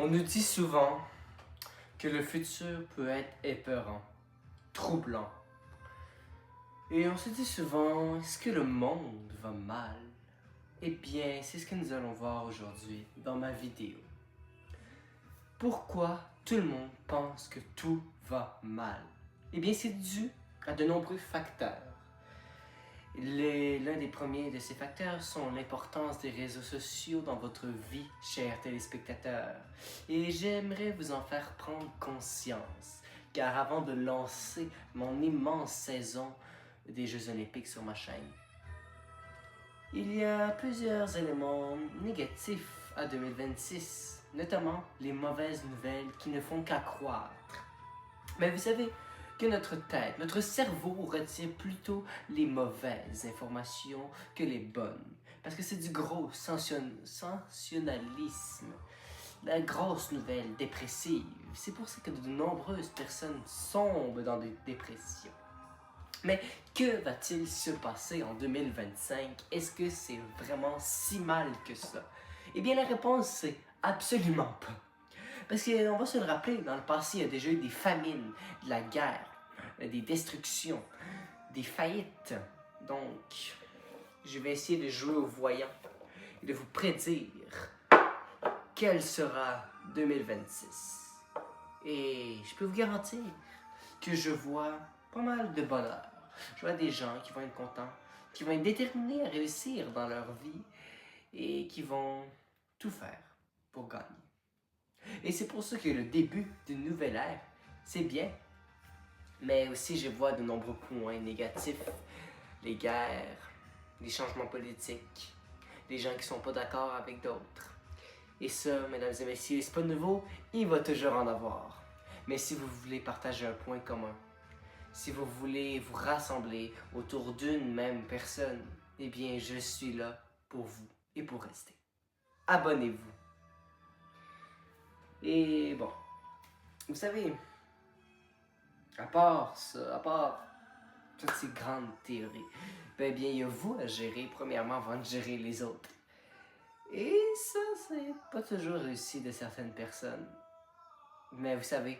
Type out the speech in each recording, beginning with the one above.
On nous dit souvent que le futur peut être épeurant, troublant. Et on se dit souvent, est-ce que le monde va mal? Eh bien, c'est ce que nous allons voir aujourd'hui dans ma vidéo. Pourquoi tout le monde pense que tout va mal? Eh bien, c'est dû à de nombreux facteurs. L'un des premiers de ces facteurs sont l'importance des réseaux sociaux dans votre vie, chers téléspectateurs. Et j'aimerais vous en faire prendre conscience, car avant de lancer mon immense saison des Jeux Olympiques sur ma chaîne, il y a plusieurs éléments négatifs à 2026, notamment les mauvaises nouvelles qui ne font qu'accroître. Mais vous savez que notre tête, notre cerveau retient plutôt les mauvaises informations que les bonnes. Parce que c'est du gros sensationnalisme, la grosse nouvelle dépressive. C'est pour ça que de nombreuses personnes sombrent dans des dépressions. Mais que va-t-il se passer en 2025? Est-ce que c'est vraiment si mal que ça? Eh bien, la réponse, c'est absolument pas. Parce qu'on va se le rappeler, dans le passé, il y a déjà eu des famines, de la guerre, des destructions, des faillites. Donc, je vais essayer de jouer au voyant et de vous prédire quel sera 2026. Et je peux vous garantir que je vois pas mal de bonheur. Je vois des gens qui vont être contents, qui vont être déterminés à réussir dans leur vie et qui vont tout faire pour gagner. Et c'est pour ça que le début d'une nouvelle ère, c'est bien. Mais aussi, je vois de nombreux points négatifs. Les guerres, les changements politiques, les gens qui sont pas d'accord avec d'autres. Et ça, mesdames et messieurs, c'est pas nouveau, il va toujours en avoir. Mais si vous voulez partager un point commun, si vous voulez vous rassembler autour d'une même personne, eh bien, je suis là pour vous et pour rester. Abonnez-vous. Et bon, vous savez, à part toutes ces grandes théories, ben bien, il y a vous à gérer premièrement avant de gérer les autres. Et ça, c'est pas toujours réussi de certaines personnes. Mais vous savez,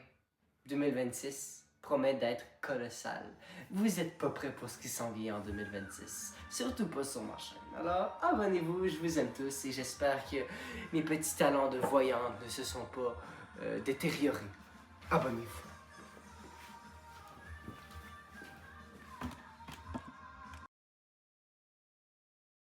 2026 promet d'être colossal. Vous êtes pas prêts pour ce qui s'en vient en 2026. Surtout pas sur ma chaîne. Alors, abonnez-vous, je vous aime tous et j'espère que mes petits talents de voyante ne se sont pas détériorés. Abonnez-vous.